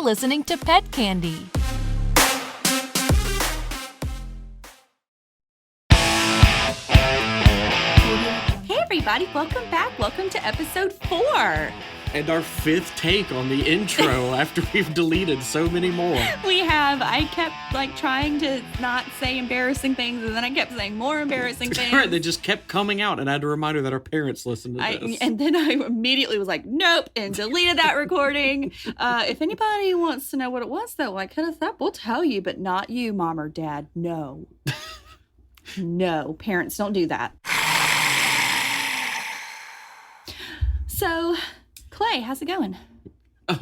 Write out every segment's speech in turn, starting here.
listening to Pet Candy. Hey everybody, welcome back. Welcome to episode 4. And our 5th take on the intro after we've deleted so many more. We have. I kept trying to not say embarrassing things, and then I kept saying more embarrassing things. Right, they just kept coming out, and I had a reminder that our parents listened to this. And then I immediately was like, nope, and deleted that recording. If anybody wants to know what it was, though, hit us up. We'll tell you, but not you, Mom or Dad. No. No, parents don't do that. So, Clay, how's it going? Oh,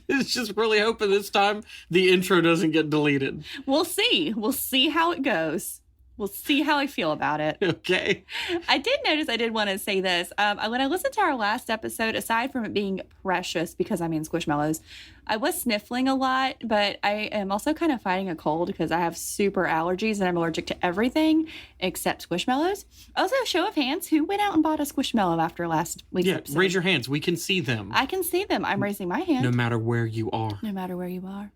it's just really hoping this time the intro doesn't get deleted. We'll see. We'll see how it goes. We'll see how I feel about it. Okay. I did notice, I did want to say this. When I listened to our last episode, aside from it being precious, because I'm in squishmallows, I was sniffling a lot, but I am also kind of fighting a cold because I have super allergies and I'm allergic to everything except squishmallows. Also, show of hands, who went out and bought a squishmallow after last week's episode? Raise your hands. We can see them. I can see them. I'm raising my hand. No matter where you are. No matter where you are.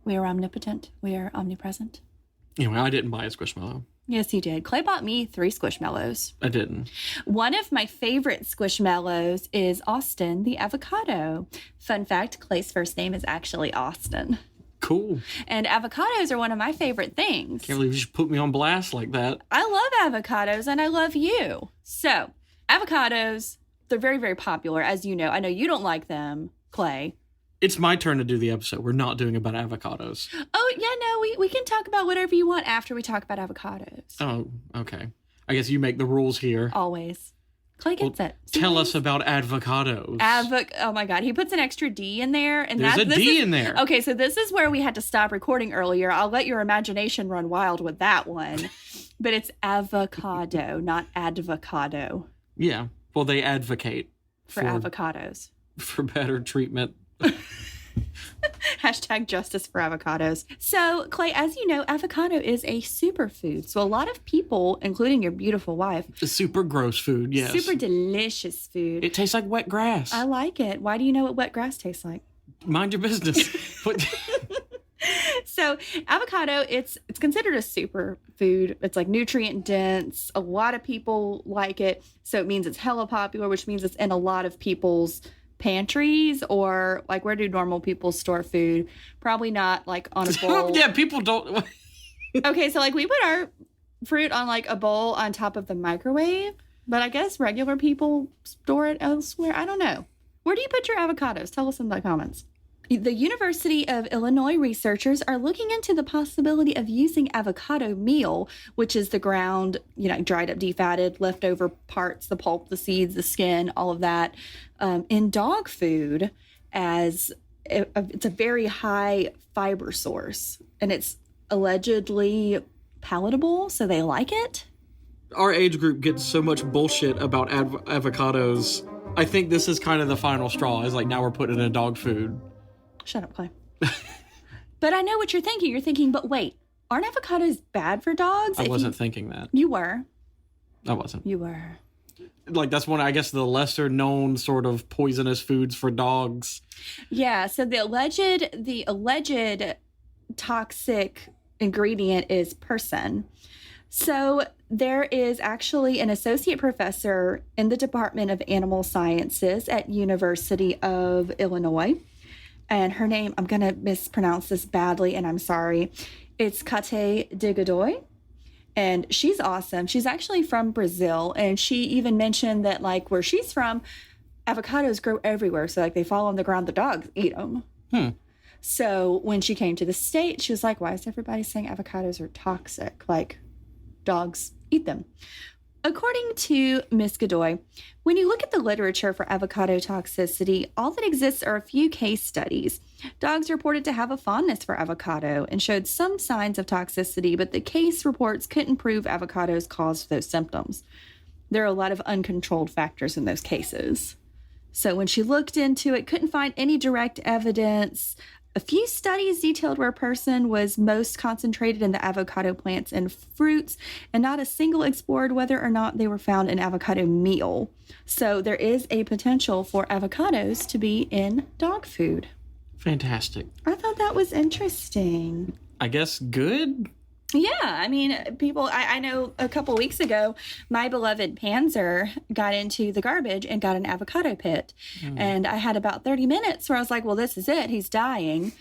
We are omnipotent. We are omnipresent. Anyway, I didn't buy a squishmallow. Yes, you did. Clay bought me 3 squishmallows. I didn't. One of my favorite squishmallows is Austin, the avocado. Fun fact, Clay's first name is actually Austin. Cool. And avocados are one of my favorite things. Can't believe you just put me on blast like that. I love avocados and I love you. So, avocados, they're very, very popular, as you know. I know you don't like them, Clay. It's my turn to do the episode. We're not doing about avocados. Oh, yeah, no, we can talk about whatever you want after we talk about avocados. Oh, okay. I guess you make the rules here. Always. Clay gets it. Tell us about avocados. Oh my God, he puts an extra D in there. And There's a D in there. Okay, so this is where we had to stop recording earlier. I'll let your imagination run wild with that one. But it's avocado, not advocado. Yeah, well, they advocate. For avocados. For better treatment. Hashtag justice for avocados. So, Clay, as you know, avocado is a superfood. So a lot of people, including your beautiful wife. A super gross food, yes. Super delicious food. It tastes like wet grass. I like it. Why do you know what wet grass tastes like? Mind your business. So avocado, it's considered a superfood. It's nutrient dense. A lot of people like it. So it means it's hella popular, which means it's in a lot of people's pantries, or where do normal people store food? Probably not on a bowl. Yeah, people don't. Okay, so we put our fruit on a bowl on top of the microwave, but I guess regular people store it elsewhere. I don't know. Where do you put your avocados? Tell us in the comments. The University of Illinois researchers are looking into the possibility of using avocado meal, which is the ground, dried up, defatted, leftover parts, the pulp, the seeds, the skin, all of that, in dog food, as it's a very high fiber source, and it's allegedly palatable, so they like it. Our age group gets so much bullshit about avocados. I think this is kind of the final straw, is now we're putting it in dog food. Shut up, Clay. But I know what you're thinking. You're thinking, but wait, aren't avocados bad for dogs? I wasn't thinking that. You were. I wasn't. You were. That's one, I guess, the lesser known sort of poisonous foods for dogs. Yeah, so the alleged toxic ingredient is persin. So there is actually an associate professor in the Department of Animal Sciences at University of Illinois. And her name, I'm going to mispronounce this badly, and I'm sorry. It's Kate de Godoy. And she's awesome. She's actually from Brazil. And she even mentioned that, where she's from, avocados grow everywhere. So, they fall on the ground, the dogs eat them. So, when she came to the States, she was like, why is everybody saying avocados are toxic? Dogs eat them. According to Ms. Godoy, when you look at the literature for avocado toxicity, all that exists are a few case studies. Dogs reported to have a fondness for avocado and showed some signs of toxicity, but the case reports couldn't prove avocados caused those symptoms. There are a lot of uncontrolled factors in those cases. So when she looked into it, couldn't find any direct evidence. A few studies detailed where a person was most concentrated in the avocado plants and fruits, and not a single explored whether or not they were found in avocado meal. So there is a potential for avocados to be in dog food. Fantastic. I thought that was interesting. I guess good? Yeah, I mean, people, I know a couple weeks ago, my beloved Panzer got into the garbage and got an avocado pit. And I had about 30 minutes where I was like, well, this is it. He's dying.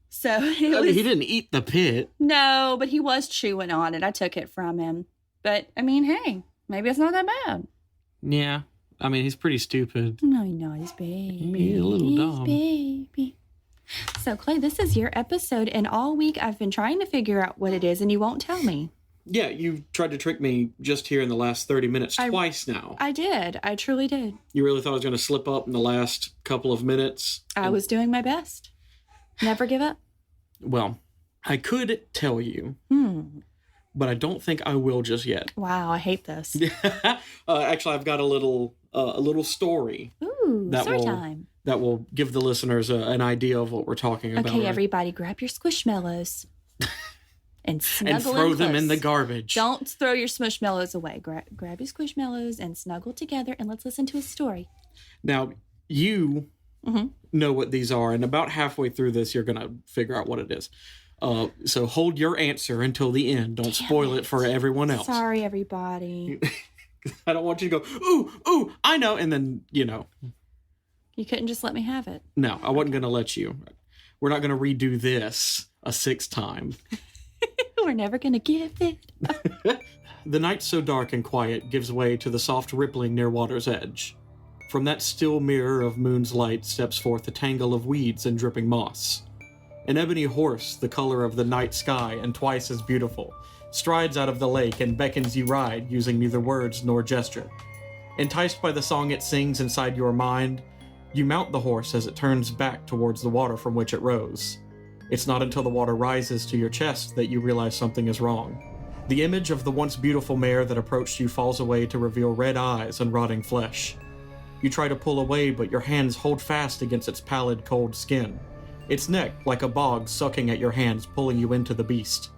So he didn't eat the pit. No, but he was chewing on it. I took it from him. But, I mean, hey, maybe it's not that bad. Yeah. I mean, he's pretty stupid. No, he's baby. He's a little dumb. Baby. So, Clay, this is your episode, and all week I've been trying to figure out what it is, and you won't tell me. Yeah, you tried to trick me just here in the last 30 minutes twice now. I did. I truly did. You really thought I was going to slip up in the last couple of minutes? I was doing my best. Never give up. Well, I could tell you, but I don't think I will just yet. Wow, I hate this. Actually, I've got a little story. Ooh, story time. That will give the listeners an idea of what we're talking about. Okay, everybody, grab your squishmallows and snuggle and throw them close. in the garbage. Don't throw your squishmallows away. Grab your squishmallows and snuggle together, and let's listen to a story. Now, you know what these are, and about halfway through this, you're going to figure out what it is. So hold your answer until the end. Don't spoil it for everyone else. Sorry, everybody. I don't want you to go, ooh, I know, and then, You couldn't just let me have it. No, I wasn't going to let you. We're not going to redo this a sixth time. We're never going to give it. The night so dark and quiet gives way to the soft rippling near water's edge. From that still mirror of moon's light steps forth a tangle of weeds and dripping moss. An ebony horse, the color of the night sky and twice as beautiful, strides out of the lake and beckons you ride using neither words nor gesture. Enticed by the song it sings inside your mind, you mount the horse as it turns back towards the water from which it rose. It's not until the water rises to your chest that you realize something is wrong. The image of the once beautiful mare that approached you falls away to reveal red eyes and rotting flesh. You try to pull away, but your hands hold fast against its pallid, cold skin. Its neck, like a bog, sucking at your hands, pulling you into the beast.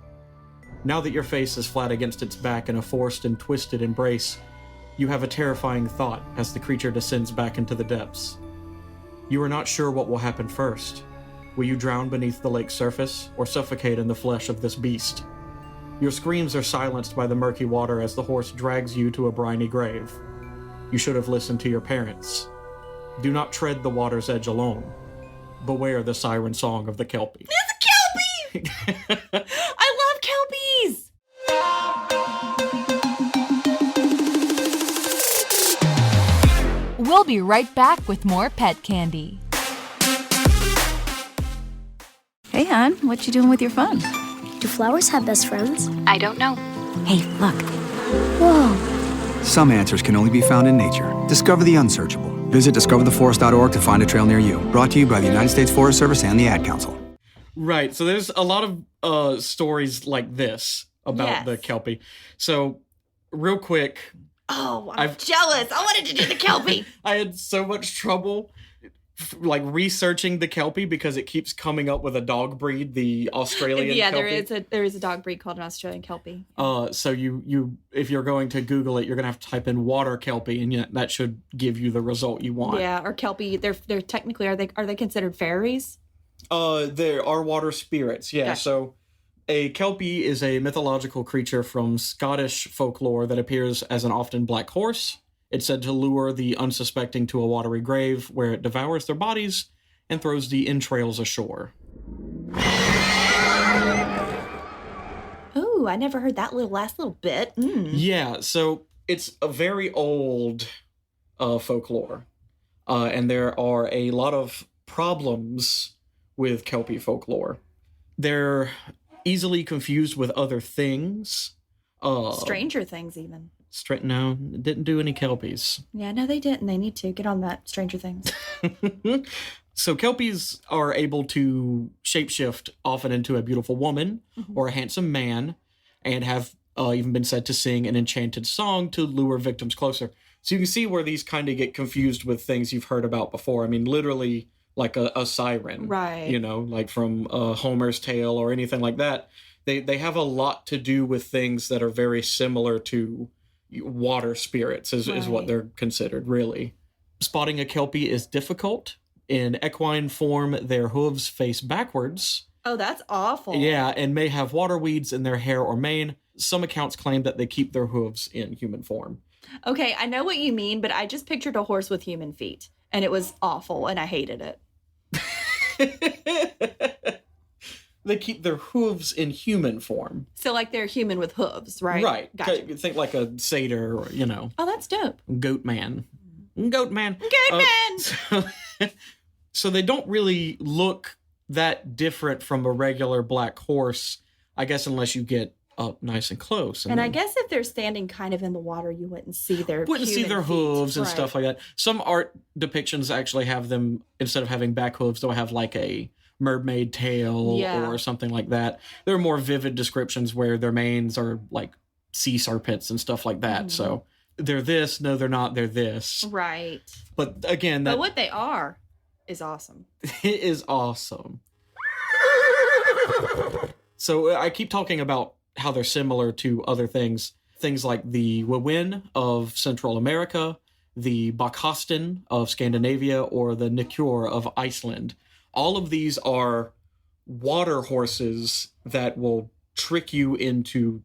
Now that your face is flat against its back in a forced and twisted embrace, you have a terrifying thought as the creature descends back into the depths. You are not sure what will happen first. Will you drown beneath the lake's surface, or suffocate in the flesh of this beast? Your screams are silenced by the murky water as the horse drags you to a briny grave. You should have listened to your parents. Do not tread the water's edge alone. Beware the siren song of the Kelpie. It's a Kelpie! I love Kelpies! We'll be right back with more pet candy. Hey, hon, what you doing with your phone? Do flowers have best friends? I don't know. Hey, look. Whoa. Some answers can only be found in nature. Discover the unsearchable. Visit discovertheforest.org to find a trail near you. Brought to you by the United States Forest Service and the Ad Council. Right, so there's a lot of stories like this about the Kelpie. So, real quick... Oh, I'm jealous. I wanted to do the Kelpie. I had so much trouble researching the Kelpie because it keeps coming up with a dog breed, the Australian Kelpie. there is a dog breed called an Australian Kelpie. So you if you're going to Google it, you're going to have to type in water Kelpie, and that should give you the result you want. Yeah, or Kelpie, they're technically, are they considered fairies? There are water spirits, yeah. Gotcha. So a Kelpie is a mythological creature from Scottish folklore that appears as an often black horse. It's said to lure the unsuspecting to a watery grave where it devours their bodies and throws the entrails ashore. Ooh, I never heard that last little bit. Yeah, so it's a very old folklore. And there are a lot of problems with Kelpie folklore. They're easily confused with other things. Stranger Things, even. No, didn't do any Kelpies. Yeah, no, they didn't. They need to get on that Stranger Things. So Kelpies are able to shapeshift often into a beautiful woman or a handsome man, and have even been said to sing an enchanted song to lure victims closer. So you can see where these kind of get confused with things you've heard about before. I mean, literally like a siren, right? Like from Homer's Tale or anything like that. They have a lot to do with things that are very similar to water spirits is what they're considered, really. Spotting a Kelpie is difficult, In equine form, their hooves face backwards. Oh, that's awful. Yeah, and may have water weeds in their hair or mane. Some accounts claim that they keep their hooves in human form. Okay, I know what you mean, but I just pictured a horse with human feet, and it was awful, and I hated it. They keep their hooves in human form. So, like, they're human with hooves, right? Right. Gotcha. Think like a satyr or, Oh, that's dope. goat man. Goat man. Goat man! So they don't really look that different from a regular black horse, I guess, unless you get up nice and close. And I guess if they're standing kind of in the water, you wouldn't see their human hooves feet. and stuff like that. Some art depictions actually have them, instead of having back hooves, they'll have like a mermaid tail or something like that. There are more vivid descriptions where their manes are like sea serpents and stuff like that. So they're this, no, they're not, they're this. Right. But again, but what they are is awesome. It is awesome. So I keep talking about how they're similar to other things. Things like the Wewin of Central America, the Bakastan of Scandinavia, or the Nikur of Iceland. All of these are water horses that will trick you into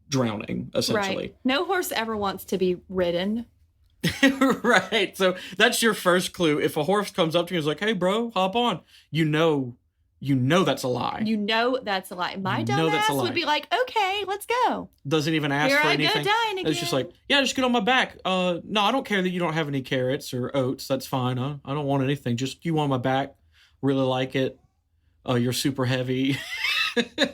drowning, essentially. Right. No horse ever wants to be ridden. Right. So that's your first clue. If a horse comes up to you and is like, hey, bro, hop on, you know that's a lie. You know that's a lie. My dumb ass would be like, okay, let's go. Doesn't even ask for anything. Here I go dying again. It's just like, yeah, just get on my back. No, I don't care that you don't have any carrots or oats. That's fine. I don't want anything. Just you on my back. Really like it. You're super heavy.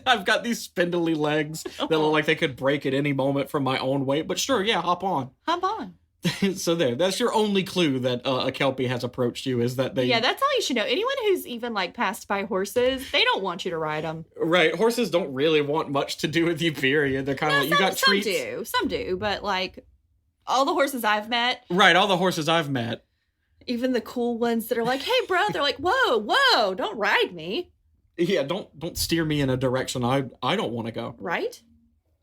I've got these spindly legs that look like they could break at any moment from my own weight. But sure, yeah, hop on. Hop on. So that's your only clue that a Kelpie has approached you, is that they... Yeah, that's all you should know. Anyone who's even like passed by horses, they don't want you to ride them. Right. Horses don't really want much to do with you, period. They're kind of like, you got treats. Some do, but like all the horses I've met. Right, all the horses I've met. Even the cool ones that are like, hey, bro, they're like, whoa, don't ride me. Yeah, don't steer me in a direction I don't want to go. Right?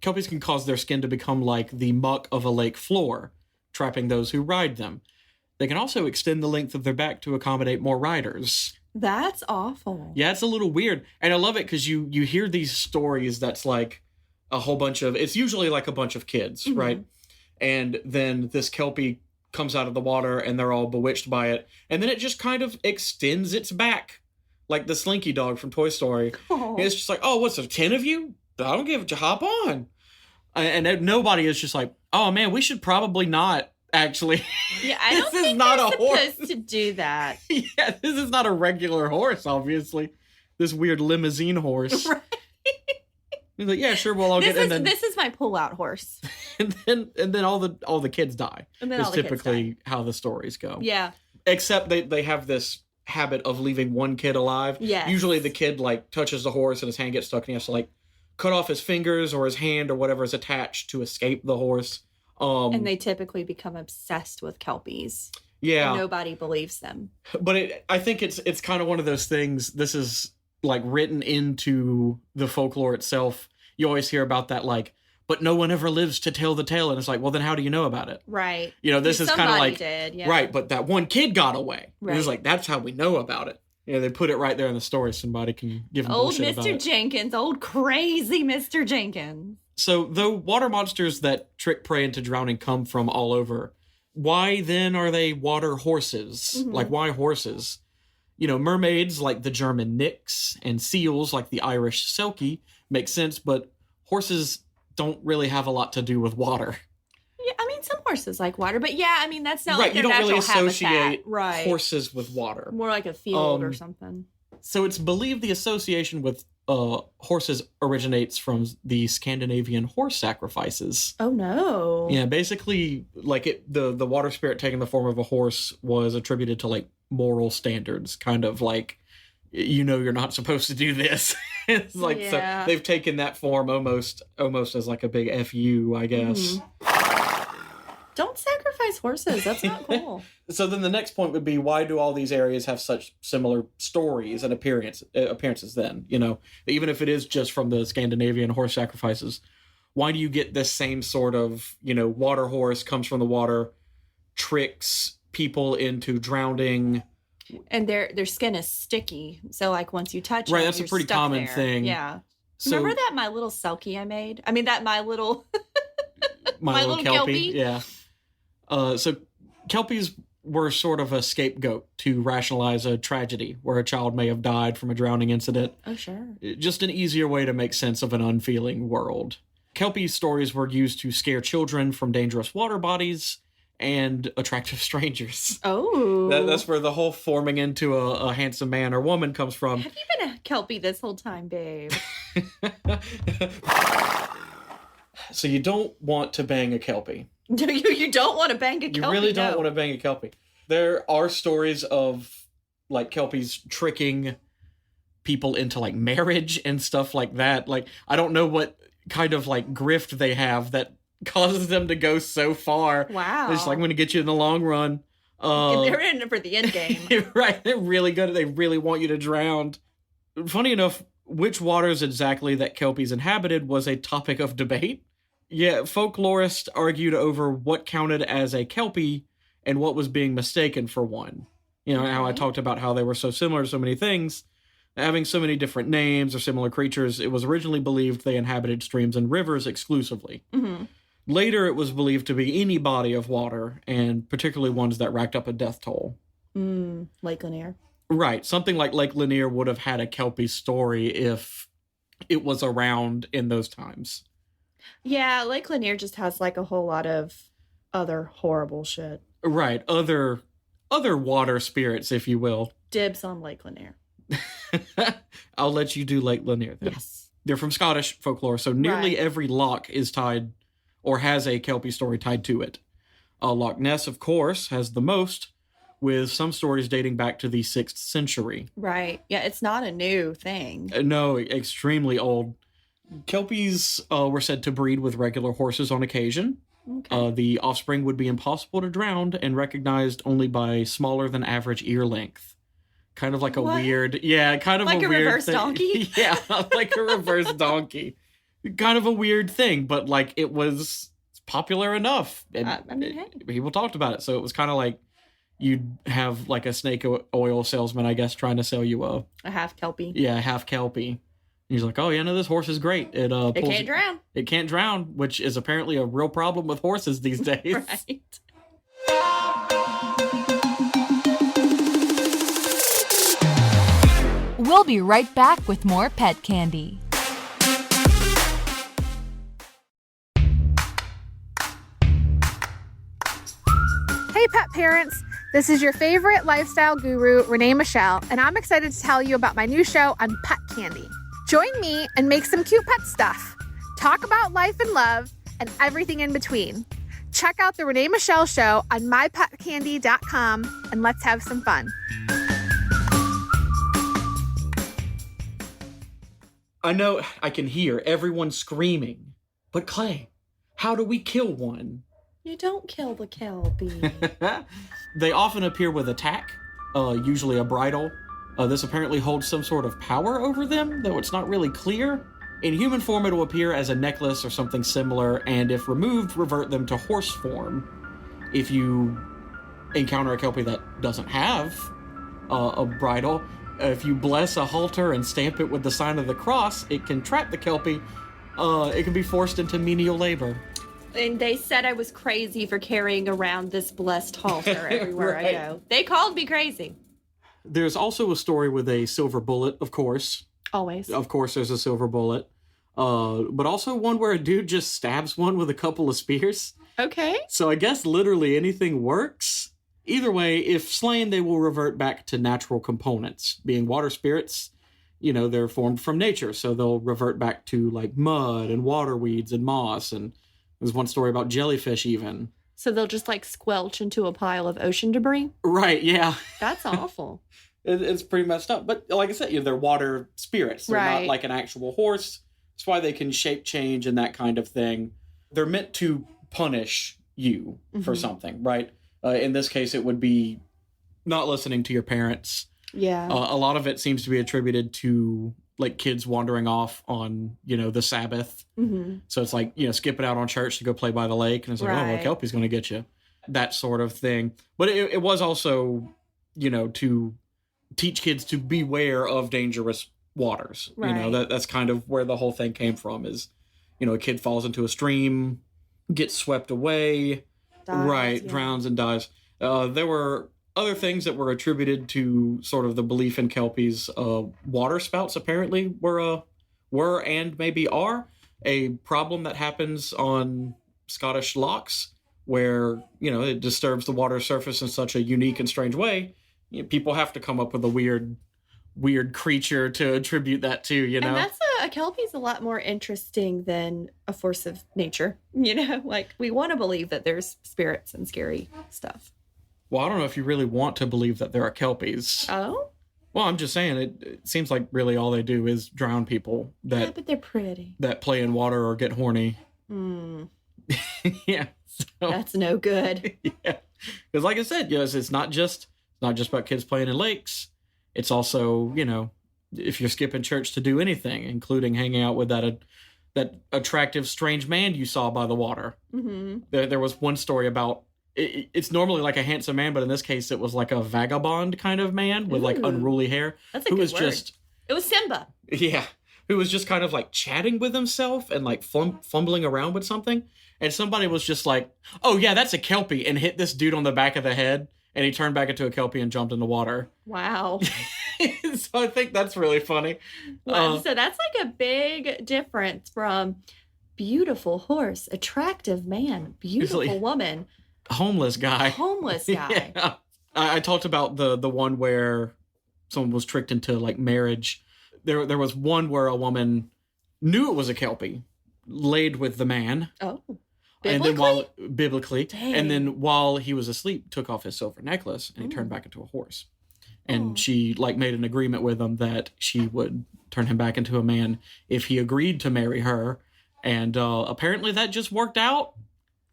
Kelpies can cause their skin to become like the muck of a lake floor, trapping those who ride them. They can also extend the length of their back to accommodate more riders. That's awful. Yeah, it's a little weird. And I love it because you hear these stories that's like a whole bunch of... It's usually like a bunch of kids, right? And then this Kelpie comes out of the water and they're all bewitched by it. And then it just kind of extends its back. Like the Slinky dog from Toy Story. Oh. It's just like, oh, what's there, 10 of you? I don't give a hop on. And nobody is just like, oh man, we should probably not actually. Yeah, I don't think not they're a horse. supposed to do that. Yeah, this is not a regular horse, obviously. This weird limousine horse. Right. He's like, yeah, sure, well, I'll get. This is my pull-out horse. and then all the kids die. And then is all the typically kids die. How the stories go. Yeah. Except they have this habit of leaving one kid alive. Yes. Usually the kid like touches the horse and his hand gets stuck and he has to like cut off his fingers or his hand or whatever is attached to escape the horse. And they typically become obsessed with Kelpies. Yeah. Nobody believes them. But I think it's kind of one of those things. This is like written into the folklore itself. You always hear about that, like, but no one ever lives to tell the tale. And it's like, well, then how do you know about it? Right. You know, this is kind of like, did, yeah. Right. But that one kid got away. Right. It was like, that's how we know about it. Yeah, they put it right there in the story. Somebody can give them old bullshit about it. Mr. Jenkins, old crazy Mr. Jenkins. So, though water monsters that trick prey into drowning come from all over, why then are they water horses? Mm-hmm. Like, why horses? You know, mermaids like the German Nix and seals like the Irish Selkie make sense, but horses don't really have a lot to do with water. Yeah, I mean, some horses like water, but yeah, I mean, that's not right, like their you don't natural really associate habitat. Right. horses with water. More like a field or something. So it's believed the association with horses originates from the Scandinavian horse sacrifices. Oh no! Yeah, basically, like the water spirit taking the form of a horse was attributed to like moral standards, kind of like, you know, you're not supposed to do this. It's like, yeah. So they've taken that form almost as like a big FU, I guess. Don't sacrifice horses. That's not cool. So then the next point would be, why do all these areas have such similar stories and appearances then? You know, even if it is just from the Scandinavian horse sacrifices, why do you get this same sort of, you know, water horse comes from the water, tricks people into drowning? And their skin is sticky. So like once you touch Right, it, that's a you're pretty stuck common there. thing. Yeah. So, Remember that my little selkie I made? I mean, that my little my little Kelpie. Kelpie? Yeah. So Kelpies were sort of a scapegoat to rationalize a tragedy where a child may have died from a drowning incident. Oh, sure. Just an easier way to make sense of an unfeeling world. Kelpie stories were used to scare children from dangerous water bodies and attractive strangers. Oh. That's where the whole forming into a handsome man or woman comes from. Have you been a Kelpie this whole time, babe? So you don't want to bang a Kelpie. You don't want to bang a Kelpie. You really don't no. want to bang a Kelpie. There are stories of like Kelpies tricking people into like marriage and stuff like that. Like, I don't know what kind of like grift they have that causes them to go so far. Wow. It's like, I'm going to get you in the long run. They're in it for the end game. Right. They're really good. They really want you to drown. Funny enough, which waters exactly that Kelpies inhabited was a topic of debate. Yeah, folklorists argued over what counted as a Kelpie and what was being mistaken for one. You know, how I talked about how they were so similar to so many things. Having so many different names or similar creatures, it was originally believed they inhabited streams and rivers exclusively. Mm-hmm. Later, it was believed to be any body of water, and particularly ones that racked up a death toll. Lake Lanier. Right. Something like Lake Lanier would have had a Kelpie story if it was around in those times. Yeah, Lake Lanier just has like a whole lot of other horrible shit. Right. Other water spirits, if you will. Dibs on Lake Lanier. I'll let you do Lake Lanier then. Yes. They're from Scottish folklore, so nearly every loch is tied or has a Kelpie story tied to it. Loch Ness, of course, has the most, with some stories dating back to the 6th century. Right. Yeah, it's not a new thing. No, extremely old. Kelpies were said to breed with regular horses on occasion. Okay. The offspring would be impossible to drown and recognized only by smaller than average ear length. Kind of like a weird, kind of like a weird reverse thing. donkey? Yeah, like a reverse donkey. Kind of a weird thing, but like it was popular enough. And I mean, hey. people talked about it, so it was kind of like you'd have like a snake oil salesman, I guess, trying to sell you a half Kelpie. Yeah, half Kelpie. And he's like, oh yeah, no, this horse is great. It can't drown. It can't drown, which is apparently a real problem with horses these days. Right. We'll be right back with more pet candy. Hey pet parents, this is your favorite lifestyle guru, Renee Michelle, and I'm excited to tell you about my new show on Pet Candy. Join me and make some cute pet stuff. Talk about life and love and everything in between. Check out the Renee Michelle Show on mypetcandy.com and let's have some fun. I know I can hear everyone screaming, but Clay, how do we kill one? You don't kill the Kelpie. They often appear with a tack, usually a bridle. This apparently holds some sort of power over them, though it's not really clear. In human form, it will appear as a necklace or something similar, and if removed, revert them to horse form. If you encounter a Kelpie that doesn't have a bridle, if you bless a halter and stamp it with the sign of the cross, it can trap the Kelpie. It can be forced into menial labor. And they said I was crazy for carrying around this blessed halter everywhere Right. I go. They called me crazy. There's also a story with a silver bullet, of course. Always. Of course, there's a silver bullet. But also one where a dude just stabs one with a couple of spears. Okay. So I guess literally anything works. Either way, if slain, they will revert back to natural components. Being water spirits, you know, they're formed from nature. So they'll revert back to like mud and water weeds and moss. And there's one story about jellyfish even. So they'll just like squelch into a pile of ocean debris? Right, yeah. That's awful. It's pretty messed up. But like I said, you know, they're water spirits. They're not Right. like an actual horse. That's why they can shape change and that kind of thing. They're meant to punish you for something, right? In this case, it would be not listening to your parents. Yeah. A lot of it seems to be attributed to like kids wandering off on, you know, the Sabbath. Mm-hmm. So it's like, you know, skipping out on church to go play by the lake. And it's like, oh, well, Right. Kelpie's going to get you. That sort of thing. But it was also to teach kids to beware of dangerous waters. Right. That's kind of where the whole thing came from is, a kid falls into a stream, gets swept away, drowns and dies. There were other things that were attributed to sort of the belief in Kelpies. Water spouts apparently were and maybe are a problem that happens on Scottish lochs, where, it disturbs the water surface in such a unique and strange way. People have to come up with a weird creature to attribute that to, And that's a Kelpie's a lot more interesting than a force of nature. Like we want to believe that there's spirits and scary stuff. Well, I don't know if you really want to believe that there are Kelpies. Oh? Well, I'm just saying it seems like really all they do is drown people Yeah, but they're pretty. that play in water or get horny. Yeah. So, that's no good. Yeah. Because like I said, it's not just about kids playing in lakes. It's also, if you're skipping church to do anything, including hanging out with that attractive, strange man you saw by the water. Mm-hmm. There was one story about, it's normally like a handsome man, but in this case, it was like a vagabond kind of man with like unruly hair. That's a good word. It was Simba. Yeah. Who was just kind of like chatting with himself and like fumbling around with something. And somebody was just like, oh yeah, that's a Kelpie, and hit this dude on the back of the head. And he turned back into a Kelpie and jumped in the water. Wow. So I think that's really funny. Wow. So that's like a big difference from beautiful horse, attractive man, beautiful woman. Homeless guy. Yeah. I talked about the one where someone was tricked into like marriage. There was one where a woman knew it was a Kelpie, laid with the man. Oh. Biblically, Dang. and then while he was asleep, took off his silver necklace and he turned back into a horse. And she like made an agreement with him that she would turn him back into a man if he agreed to marry her. And apparently that just worked out.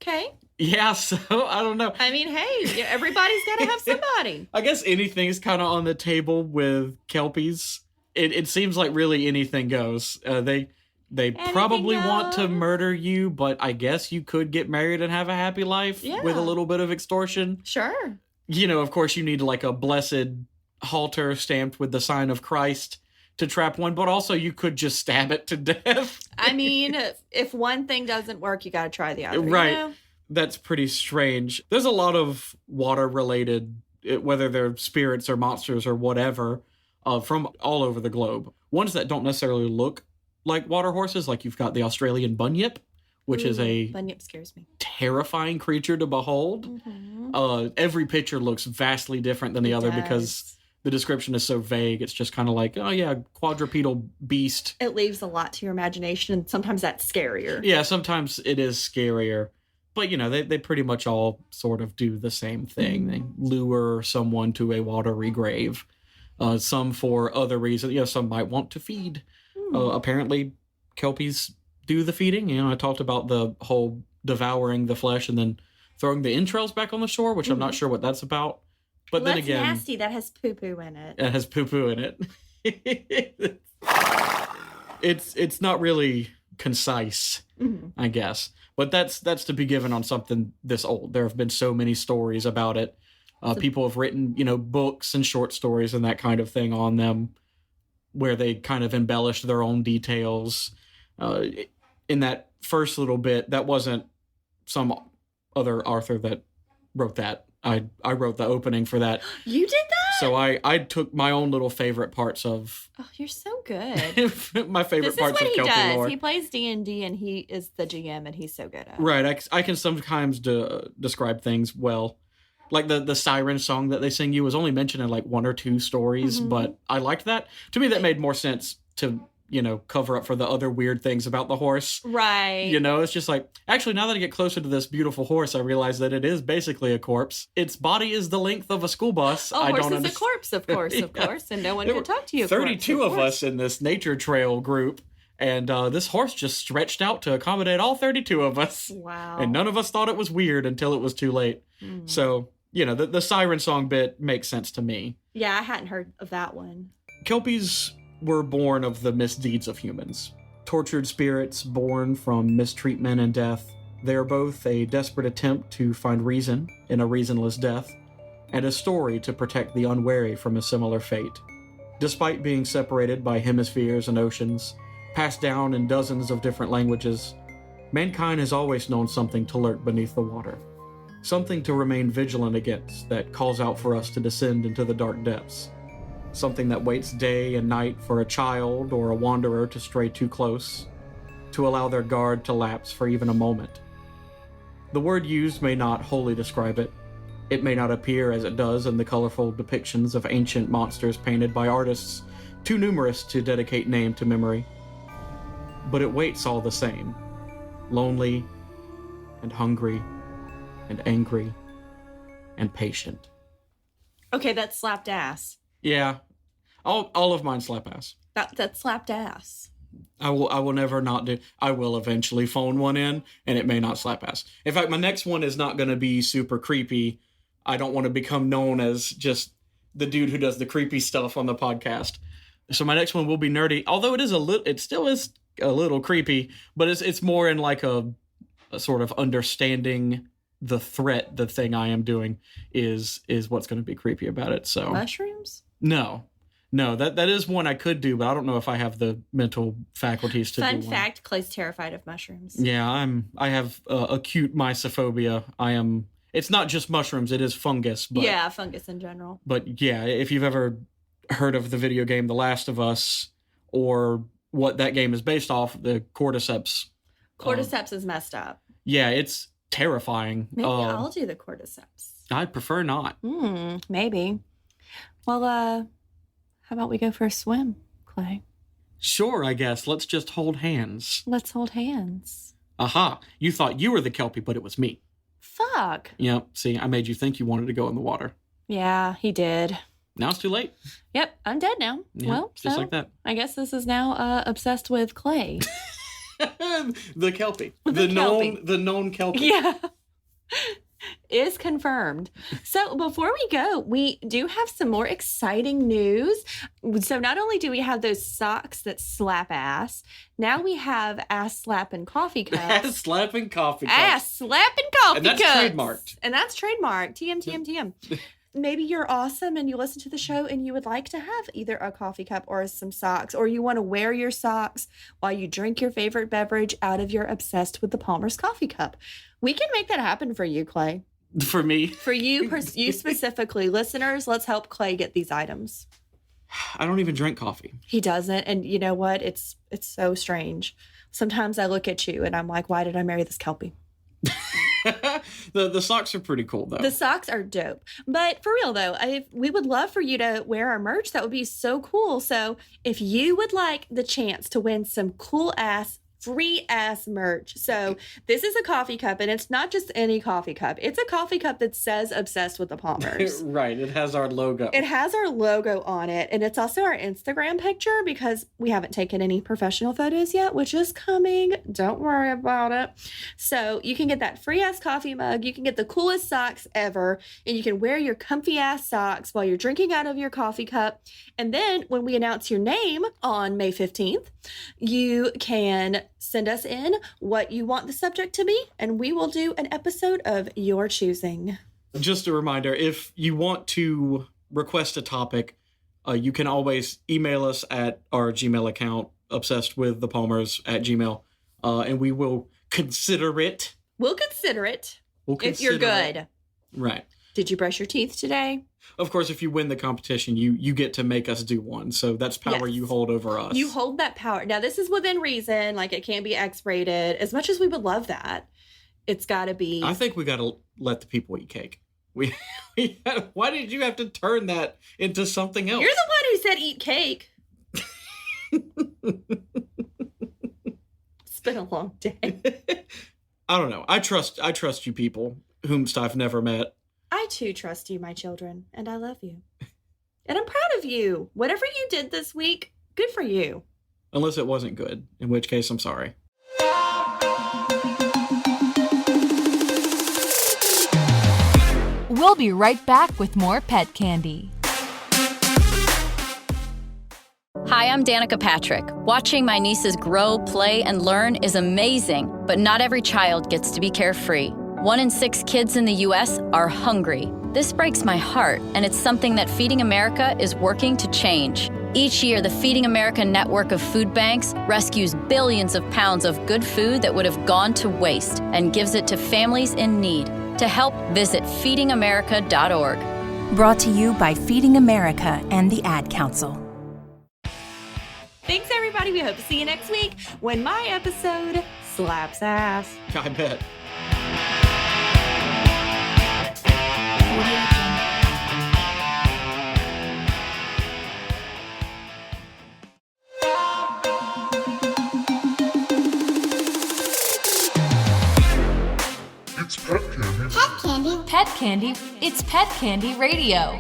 Okay. Yeah, so I don't know. I mean, hey, everybody's got to have somebody. I guess anything is kind of on the table with Kelpies. It seems like really anything goes. They probably want to murder you, but I guess you could get married and have a happy life with a little bit of extortion. Sure. Of course, you need like a blessed halter stamped with the sign of Christ to trap one, but also you could just stab it to death. I mean, if one thing doesn't work, you got to try the other. Right. That's pretty strange. There's a lot of water-related, whether they're spirits or monsters or whatever, from all over the globe. Ones that don't necessarily look like water horses, like you've got the Australian bunyip, which is a bunyip scares me. Terrifying creature to behold. Mm-hmm. Every picture looks vastly different than the other because the description is so vague. It's just kind of like, oh yeah, quadrupedal beast. It leaves a lot to your imagination, and sometimes that's scarier. Yeah, sometimes it is scarier. But, they pretty much all sort of do the same thing. They lure someone to a watery grave. Some for other reasons. Some might want to feed. Apparently, Kelpies do the feeding. I talked about the whole devouring the flesh and then throwing the entrails back on the shore, which I'm not sure what that's about. But then again, that's nasty. That has poo-poo in it. It has poo-poo in it. It's not really concise, I guess. But that's to be given on something this old. There have been so many stories about it. People have written, books and short stories and that kind of thing on them, where they kind of embellished their own details. In that first little bit, that wasn't some other author that wrote that. I wrote the opening for that. You did that? So I took my own little favorite parts of... Oh, you're so good. My favorite parts of Kelpie lore. This is what he does. He plays D&D and he is the GM and he's so good at it. Right. I can sometimes describe things well. Like the siren song that they sing you was only mentioned in like one or two stories, but I liked that. To me, that made more sense to, cover up for the other weird things about the horse. Right. It's just like, actually, now that I get closer to this beautiful horse, I realize that it is basically a corpse. Its body is the length of a school bus. A horse is a corpse, of course, of course, and no one can talk to you. 32 of us in this nature trail group. And this horse just stretched out to accommodate all 32 of us. Wow. And none of us thought it was weird until it was too late. So, the siren song bit makes sense to me. Yeah, I hadn't heard of that one. Kelpies were born of the misdeeds of humans. Tortured spirits born from mistreatment and death. They are both a desperate attempt to find reason in a reasonless death, and a story to protect the unwary from a similar fate. Despite being separated by hemispheres and oceans, passed down in dozens of different languages, mankind has always known something to lurk beneath the water. Something to remain vigilant against that calls out for us to descend into the dark depths. Something that waits day and night for a child or a wanderer to stray too close, to allow their guard to lapse for even a moment. The word used may not wholly describe it. It may not appear as it does in the colorful depictions of ancient monsters painted by artists too numerous to dedicate name to memory. But it waits all the same, lonely and hungry and angry and patient. Okay, that slapped ass. Yeah, all of mine slap ass. That slapped ass. I will never not do. I will eventually phone one in, and it may not slap ass. In fact, my next one is not going to be super creepy. I don't want to become known as just the dude who does the creepy stuff on the podcast. So my next one will be nerdy, although it still is a little creepy, but it's more in like a sort of understanding the threat. The thing I am doing is what's going to be creepy about it. So mushrooms? No, that is one I could do, but I don't know if I have the mental faculties to do one. Fun fact, Clay's terrified of mushrooms. Yeah, I have acute mysophobia. It's not just mushrooms, it is fungus. But, yeah, fungus in general. But yeah, if you've ever heard of the video game The Last of Us, or what that game is based off, the cordyceps. Cordyceps is messed up. Yeah, it's terrifying. Maybe I'll do the cordyceps. I'd prefer not. Maybe. Well, how about we go for a swim, Clay? Sure, I guess. Let's just hold hands. Let's hold hands. Aha, you thought you were the Kelpie, but it was me. Fuck. Yep, see, I made you think you wanted to go in the water. Yeah, he did. Now it's too late. Yep, I'm dead now. Yeah, well, just like that. I guess this is now obsessed with Clay. The Kelpie. The known Kelpie. Yeah. Is confirmed. So before we go, we do have some more exciting news. So not only do we have those socks that slap ass, now we have ass slapping coffee cups. Ass slapping coffee cups. Ass slapping coffee cups. And that's trademarked. And that's trademarked. TM. Maybe you're awesome and you listen to the show and you would like to have either a coffee cup or some socks, or you want to wear your socks while you drink your favorite beverage out of your Obsessed with the Palmer's coffee cup. We can make that happen for you, Clay. For me? For you, you specifically. Listeners, let's help Clay get these items. I don't even drink coffee. He doesn't. And you know what? It's so strange. Sometimes I look at you and I'm like, why did I marry this Kelpie? The socks are pretty cool, though. The socks are dope. But for real, though, we would love for you to wear our merch. That would be so cool. So if you would like the chance to win some cool-ass, free-ass merch. So this is a coffee cup, and it's not just any coffee cup. It's a coffee cup that says Obsessed with the Palmers. Right. It has our logo. It has our logo on it, and it's also our Instagram picture because we haven't taken any professional photos yet, which is coming. Don't worry about it. So you can get that free-ass coffee mug. You can get the coolest socks ever, and you can wear your comfy-ass socks while you're drinking out of your coffee cup. And then when we announce your name on May 15th, you can send us in what you want the subject to be, and we will do an episode of your choosing. Just a reminder, if you want to request a topic, you can always email us at our Gmail account, obsessedwiththepalmers@gmail, and we will consider it. We'll consider it if you're good. Right. Did you brush your teeth today? Of course, if you win the competition, you get to make us do one. So that's power you hold over us. You hold that power. Now, this is within reason. Like, it can't be X-rated. As much as we would love that, it's got to be... I think we got to let the people eat cake. Why did you have to turn that into something else? You're the one who said eat cake. It's been a long day. I don't know. I trust you people, whomst I've never met. I too trust you, my children, and I love you. And I'm proud of you. Whatever you did this week, good for you. Unless it wasn't good, in which case I'm sorry. We'll be right back with more pet candy. Hi, I'm Danica Patrick. Watching my nieces grow, play, and learn is amazing, but not every child gets to be carefree. 1 in 6 kids in the U.S. are hungry. This breaks my heart, and it's something that Feeding America is working to change. Each year, the Feeding America network of food banks rescues billions of pounds of good food that would have gone to waste and gives it to families in need. To help, visit feedingamerica.org. Brought to you by Feeding America and the Ad Council. Thanks, everybody. We hope to see you next week when my episode slaps ass. I bet. It's Pet Candy. Pet Candy. It's Pet Candy Radio.